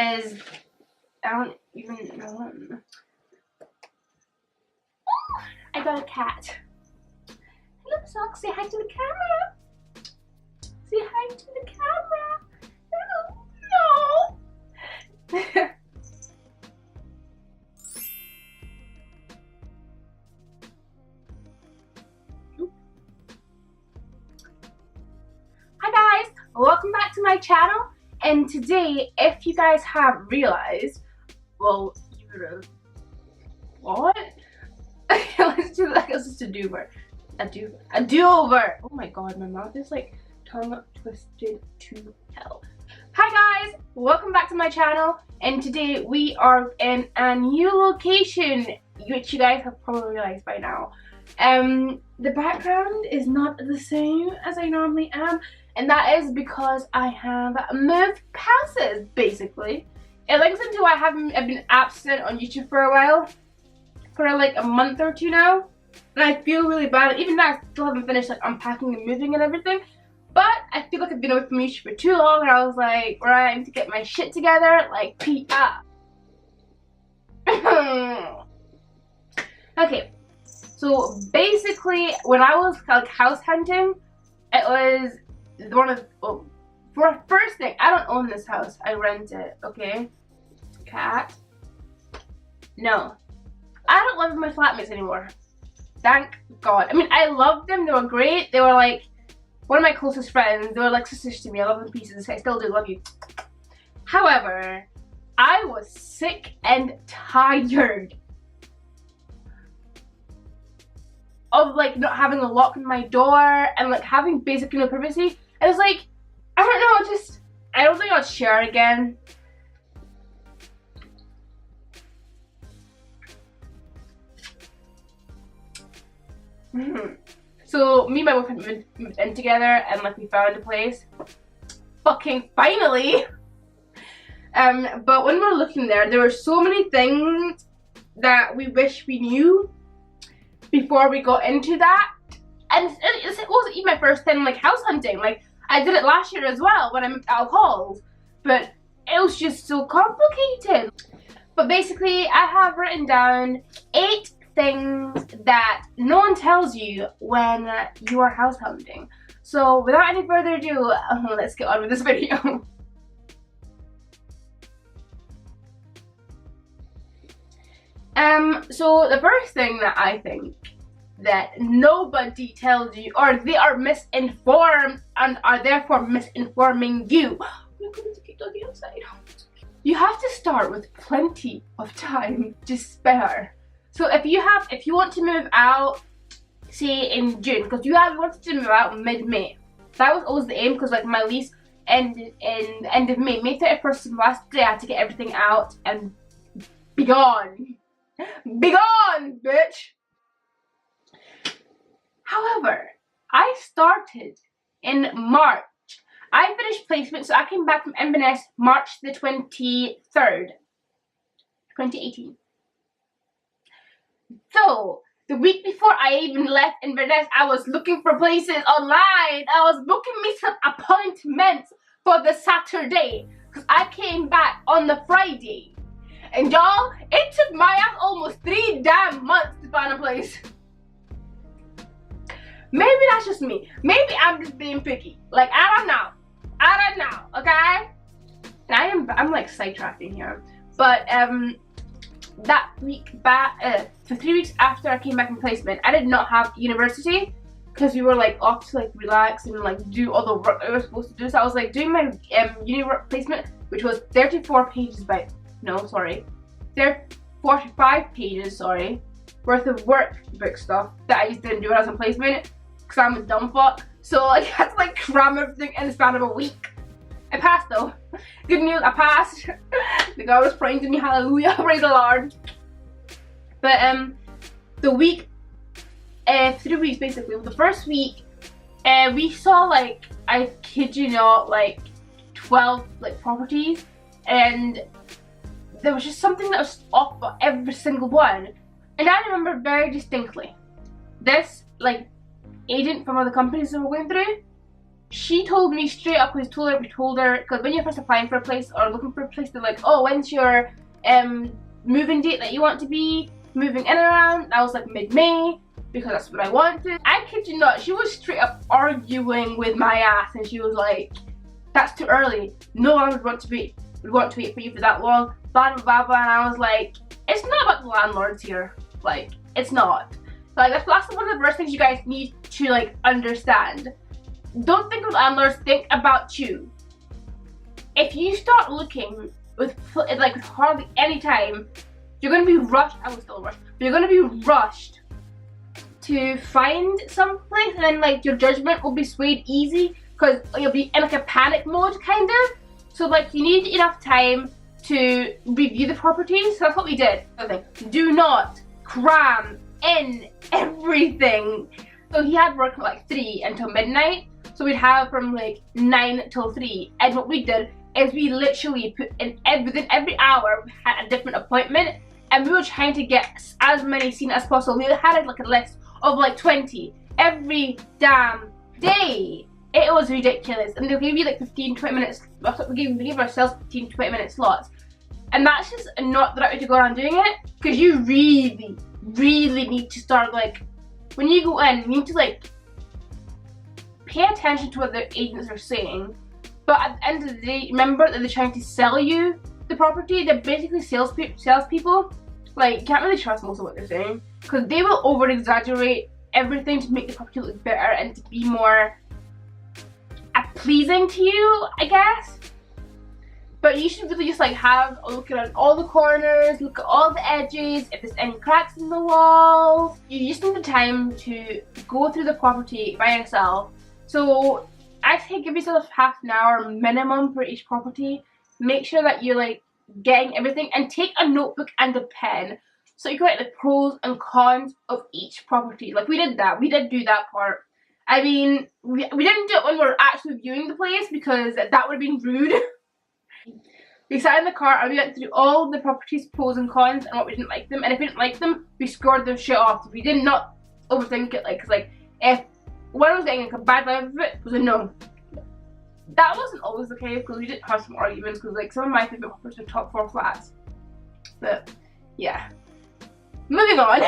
is, I don't even know. I got a cat. Hello, Sock. Say hi to the camera. Say hi to the camera. No. Hi guys, welcome back to my channel. And today, if you guys have realized, well, you would have, what? Let's do that. Let's just a do-over. A do-over. Oh my god, my mouth is like tongue twisted to hell. Hi guys, welcome back to my channel. And today we are in a new location, which you guys have probably realized by now. The background is not the same as I normally am, and that is because I have moved houses, basically. It links into why I've been absent on YouTube for a while, for like a month or two now, and I feel really bad. Even now, I still haven't finished like unpacking and moving and everything, but I feel like I've been away from YouTube for too long, and I was like, right, I need to get my shit together, like, peep up. Okay. So basically, when I was like house hunting, it was one of, well, for first thing, I don't own this house, I rent it, okay? Cat. No. I don't live with my flatmates anymore. Thank God. I mean, I loved them, they were great, they were like one of my closest friends, they were like sisters to me, I love them to pieces, I still do love you. However, I was sick and tired of like not having a lock in my door and like having basically no privacy. And it's like, I don't know, I don't think I'll share again. So me and my boyfriend moved in together, and like we found a place. Fucking finally! But when we were looking there were so many things that we wish we knew before we got into that. And it wasn't even my first time like house hunting. Like, I did it last year as well when I moved out of halls, but it was just so complicated. But basically, I have written down 8 things that no one tells you when you are house hunting. So without any further ado, let's get on with this video. So the first thing that I think that nobody tells you, or they are misinformed and are therefore misinforming you. I'm going to keep looking outside. You have to start with plenty of time to spare. So if you want to move out, say in June, because you wanted to move out mid-May. That was always the aim, because like my lease ended in the end of May. May 31st was the last day I had to get everything out and be gone. Be gone, bitch! However, I started in March. I finished placement, so I came back from Inverness March the 23rd, 2018. So, the week before I even left Inverness, I was looking for places online. I was booking me some appointments for the Saturday, because I came back on the Friday. And y'all, it took my ass almost 3 damn months to find a place. Maybe that's just me. Maybe I'm just being picky. Like, I don't know, okay? And I'm like sidetracking here. But that week back, for 3 weeks after I came back from placement, I did not have university, because we were like off to like relax and like do all the work I was supposed to do. So I was like doing my uni work placement, which was 34 pages by, no, sorry, 45 pages, sorry, worth of workbook stuff that I just didn't do when I was in placement, because I'm a dumb fuck. So I had to like cram everything in the span of a week. I passed though. Good news, I passed. The God was praying to me, hallelujah, praise the Lord. But the week, 3 weeks basically, the first week, we saw like, I kid you not, like 12 like properties, and there was just something that was off for every single one. And I remember very distinctly, this like agent from other companies that we're going through, she told me straight up, we told her, because when you're first applying for a place or looking for a place, they're like, oh, when's your moving date that you want to be moving in around? I was like mid-May, because that's what I wanted. I kid you not, she was straight up arguing with my ass, and she was like, that's too early. No one would want to wait for you for that long, blah blah blah blah. And I was like, it's not about the landlords here. Like, it's not. Like, that's one of the first things you guys need to like understand. Don't think of landlords, think about you. If you start looking with hardly any time, you're gonna be rushed. I was still rushed, but you're gonna be rushed to find some place, and then like your judgment will be swayed easy because you'll be in like a panic mode kind of. So like you need enough time to review the property. So that's what we did. Okay. Do not cram in everything. So he had work from like 3 until midnight. So we'd have from like 9 till 3. And what we did is we literally put in within every hour we had a different appointment, and we were trying to get as many seen as possible. We had like a list of like 20 every damn day. It was ridiculous. And they'll give you like 15-20 minutes. We gave ourselves 15-20 minute slots. And that's just not the right way to go around doing it, because you really need to start like, when you go in, you need to like pay attention to what the agents are saying. But at the end of the day, remember that they're trying to sell you the property. They're basically salespeople. Like, you can't really trust most of what they're saying, because they will over exaggerate everything to make the property look better and to be more pleasing to you, I guess. But you should really just like have a look around all the corners, look at all the edges, if there's any cracks in the walls. You just need the time to go through the property by yourself. So I'd say give yourself half an hour minimum for each property. Make sure that you're like getting everything, and take a notebook and a pen so you can write the pros and cons of each property. Like we did do that part. I mean, we didn't do it when we were actually viewing the place, because that would have been rude. We sat in the car and we went through all the properties' pros and cons and what we didn't like them. And if we didn't like them, we scored them shit off. We did not overthink it. Like, cause like if one was getting like a bad vibe of it, was a no. That wasn't always the case, because we did have some arguments, because like some of my favorite properties are top 4 flats. But yeah, moving on.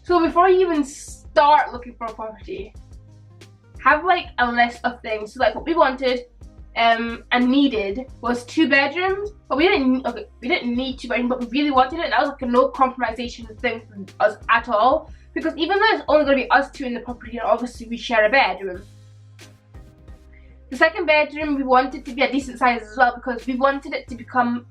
So before you even start looking for a property, have like a list of things. So like what we wanted and needed was 2 bedrooms, but we didn't need 2 bedrooms, but we really wanted it. And that was like a no compromisation thing for us at all, because even though it's only going to be us 2 in the property, and obviously we share a bedroom, the second bedroom we wanted to be a decent size as well, because we wanted it to become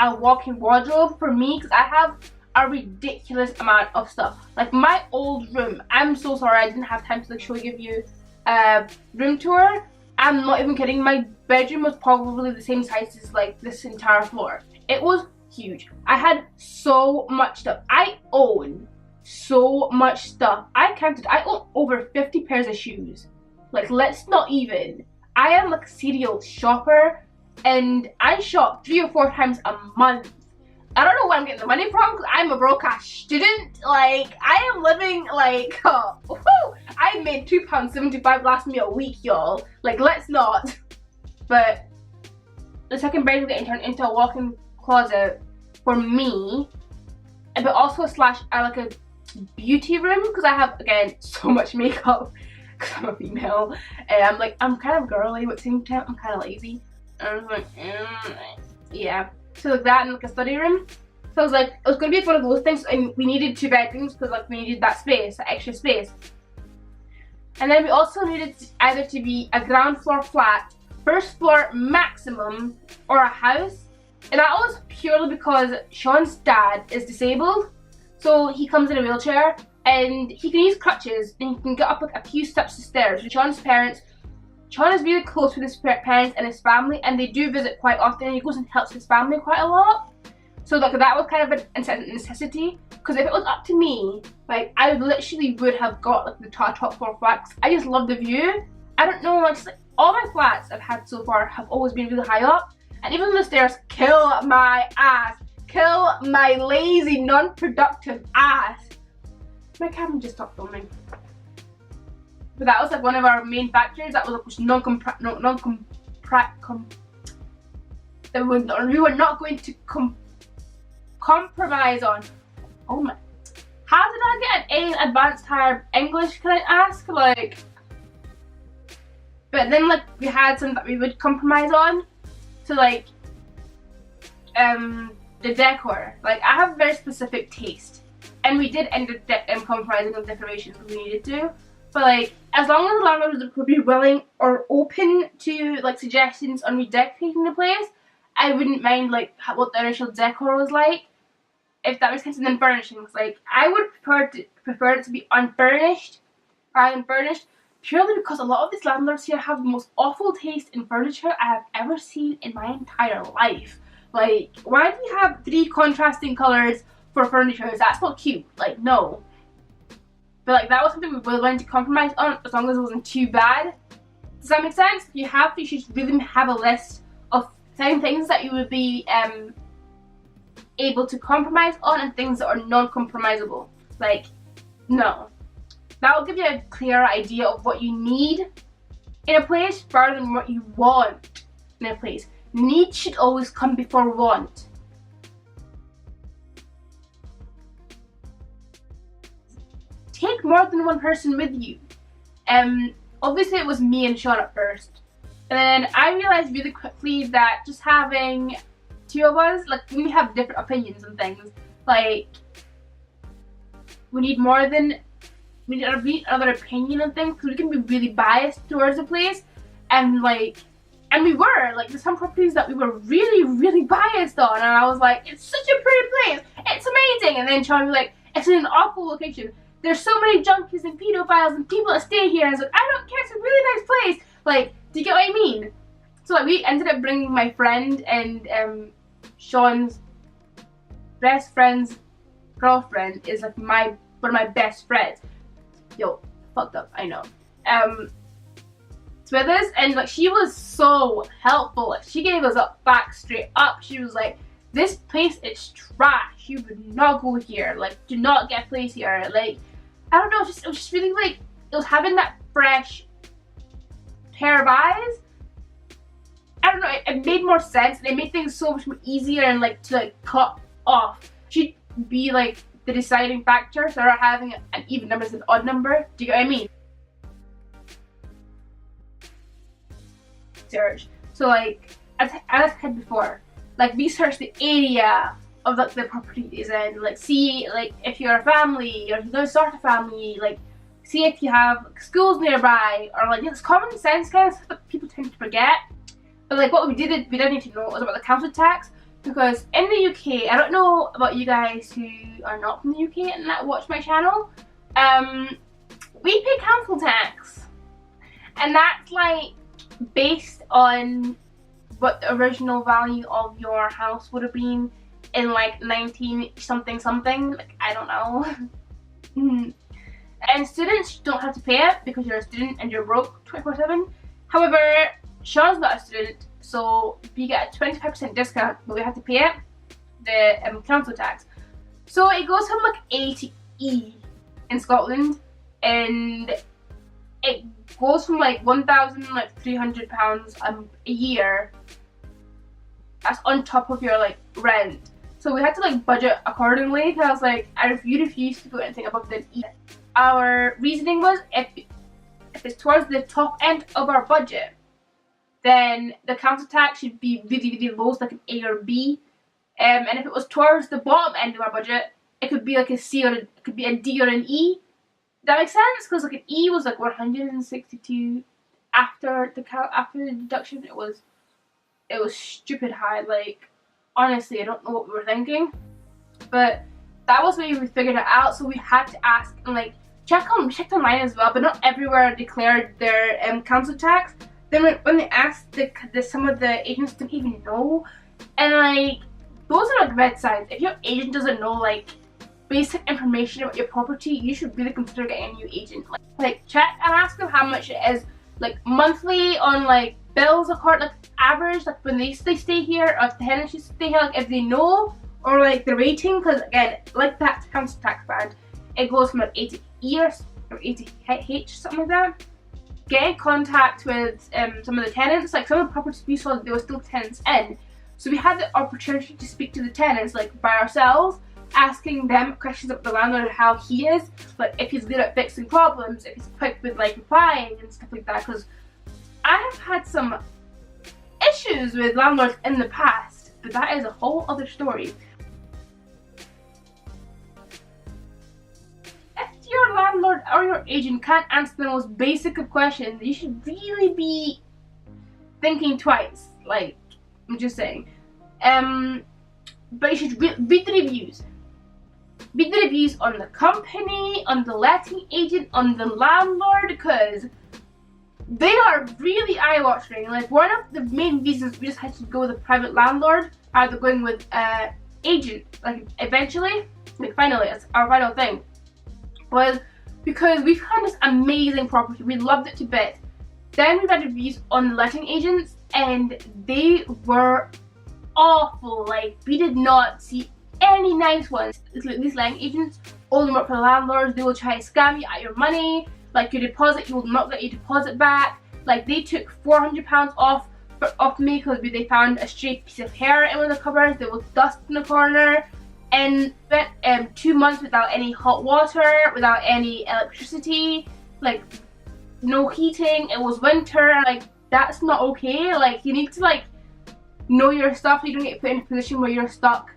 a walk-in wardrobe for me, because I have a ridiculous amount of stuff. Like my old room, I'm so sorry I didn't have time to like give you a room tour. I'm not even kidding, my bedroom was probably the same size as like this entire floor. It was huge. I had so much stuff. I own so much stuff. I own over 50 pairs of shoes. Like, let's not even. I am like a serial shopper, and I shop 3 or 4 times a month. I don't know where I'm getting the money from, because I'm a broke ass student. Like, I am living like, I made £2.75 last me a week, y'all. Like, let's not. But the second bedroom getting turned into a walk-in closet for me, but also like a beauty room, because I have, again, so much makeup, because I'm a female, and I'm kind of girly, but at the same time I'm kind of lazy. And I was like, yeah. So like that, and like a study room. So I was like, it was gonna be one of those things, and we needed 2 bedrooms because like we needed that space, that extra space. And then we also needed either to be a ground floor flat, 1st floor maximum, or a house. And that was purely because Sean's dad is disabled, so he comes in a wheelchair and he can use crutches, and he can get up like a few steps of stairs. With Sean's parents, Sean is really close with his parents and his family, and they do visit quite often, and he goes and helps his family quite a lot. So like that was kind of a necessity, because if it was up to me, like I literally would have got like the top floor flats. I just love the view. I don't know, like, just, like all my flats I've had so far have always been really high up, and even the stairs kill my ass, kill my lazy, non-productive ass. My camera just stopped filming. But that was like one of our main factors. That was like we were not going to compromise on. Oh my! How did I get an A in advanced higher English? Can I ask? Like, but then like we had some that we would compromise on. So like, the decor. Like I have a very specific taste, and we did end up compromising on decorations when we needed to. But like, as long as the landlord would be willing or open to like suggestions on redecorating the place, I wouldn't mind like what the initial decor was like, if that makes sense. And then furnishings, like I would prefer it to be unfurnished rather than furnished, purely because a lot of these landlords here have the most awful taste in furniture I have ever seen in my entire life. Like, why do you have 3 contrasting colors for furniture? That's not cute. Like, no. But like that was something we were willing to compromise on, as long as it wasn't too bad. Does that make sense? You should really have a list of 10 things that you would be able to compromise on, and things that are non-compromisable. Like, no. That will give you a clearer idea of what you need in a place rather than what you want in a place. Need should always come before want. Take more than one person with you. Obviously it was me and Sean at first. And then I realized really quickly that just having 2 of us, like we have different opinions and things. Like we need another opinion and things, because we can be really biased towards the place. And like, and we were, like, there's some properties that we were really, really biased on, and I was like, it's such a pretty place, it's amazing. And then Sean was like, it's in an awful location, there's so many junkies and pedophiles and people that stay here. And I was like, I don't care, it's a really nice place. Like, do you get what I mean? So like, we ended up bringing my friend and Sean's best friend's girlfriend is like one of my best friends. Yo, fucked up, I know. With us, and like she was so helpful. Like she gave us back straight up. She was like, this place is trash, you would not go here, like do not get a place here. Like, I don't know, it was just really like, it was having that fresh pair of eyes. I don't know, it made more sense, and it made things so much more easier and like to like cut off. She'd be like the deciding factor, so not having an even number is an odd number. Do you get what I mean? Search. So like, as I said before, like research the area of like the property is in, like see like if you're a family or if you're going to start a family, like see if you have schools nearby, or like it's common sense kind of stuff that people tend to forget. But like what we did need to know was about the council tax, because in the UK, I don't know about you guys who are not from the UK and that watch my channel, we pay council tax, and that's like based on what the original value of your house would have been in like 19 something, like I don't know. And students don't have to pay it because you're a student and you're broke 24/7. However, Sean's not a student, so we get a 25% discount, but we have to pay it, the council tax. So it goes from like A to E in Scotland, and it goes from like £1,300 a year. That's on top of your like rent. So we had to like budget accordingly, because I was like, we refuse to put anything above the E. Our reasoning was, if it's towards the top end of our budget, then the council tax should be really, really low, so like an A or B. And if it was towards the bottom end of our budget, it could be like a C, or it could be a D or an E. That makes sense, because like an E was like 162 after the deduction. It was stupid high. Like, honestly, I don't know what we were thinking, but that was where we figured it out. So we had to ask and like checked online as well, but not everywhere declared their council tax. Then when they asked, some of the agents didn't even know, and like those are like red signs. If your agent doesn't know like basic information about your property, you should really consider getting a new agent. Like check and ask them how much it is, like monthly on like bills, like average, like when they stay here, or if the tenants stay here, like if they know, or like the rating, because again, like that council tax band, it goes from like A to E or A to H, something like that. Get in contact with some of the tenants. Like some of the properties we saw, there were still tenants in. So we had the opportunity to speak to the tenants like by ourselves, asking them questions about the landlord, how he is, like if he's good at fixing problems, if he's quick with like replying and stuff like that. Because I have had some issues with landlords in the past, but that is a whole other story. If your landlord or your agent can't answer the most basic of questions, you should really be thinking twice. Like, I'm just saying. But you should read the reviews. Read the reviews on the company, on the letting agent, on the landlord, because they are really eye-watering. Like, one of the main reasons we just had to go with a private landlord, either going with agent, like eventually, like finally, it's our final thing, was because we found this amazing property. We loved it to bits. Then we read reviews on the letting agents, and they were awful. Like, we did not see any nice ones. These letting agents only work for the landlords. They will try to scam you out your money. Like, your deposit, you will not get your deposit back. Like, they took £400 off me because they found a stray piece of hair in one of the cupboards. There was dust in the corner, and spent 2 months without any hot water, without any electricity, like no heating. It was winter. Like, that's not okay. Like, you need to like know your stuff so you don't get put in a position where you're stuck,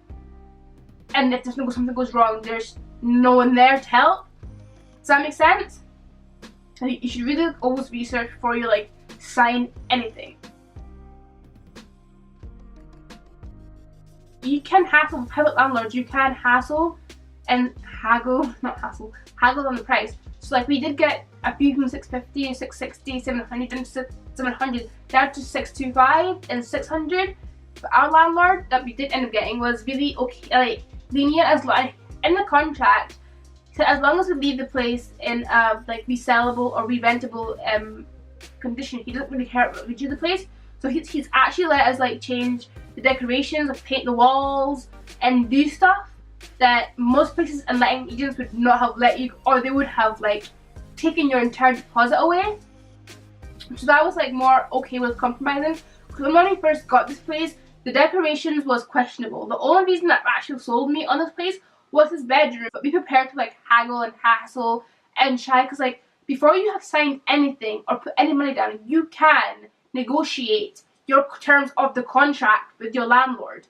and if something goes wrong, there's no one there to help. Does that make sense? You should really always research before you like sign anything. You can hassle with private landlords. You can hassle and haggle on the price. So like, we did get a few from 650, 660, 700, and 700 down to 625 and 600. But our landlord that we did end up getting was really okay, like lenient, as like in the contract. So as long as we leave the place in like resellable or rentable condition, he doesn't really care what we do the place. So he's actually let us like change the decorations, like paint the walls, and do stuff that most places and letting agents would not have let you, or they would have like taken your entire deposit away. So that was like more okay with compromising. Because when we first got this place, the decorations was questionable. The only reason that actually sold me on this place was his bedroom. But be prepared to like haggle and hassle and try, because like before you have signed anything or put any money down, you can negotiate your terms of the contract with your landlord,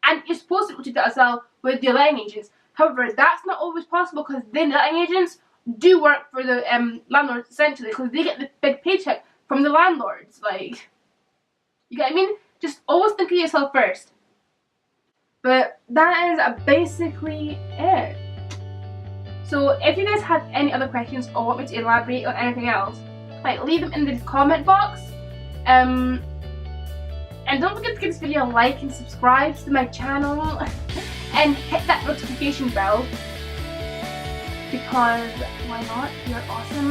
and you're supposed to do that as well with your letting agents. However, that's not always possible, because the letting agents do work for the landlords essentially, because they get the big paycheck from the landlords. Like, you get what I mean? Just always think of yourself first. But that is basically it. So if you guys have any other questions or want me to elaborate on anything else, like leave them in the comment box. And don't forget to give this video a like and subscribe to my channel and hit that notification bell, because why not? You're awesome.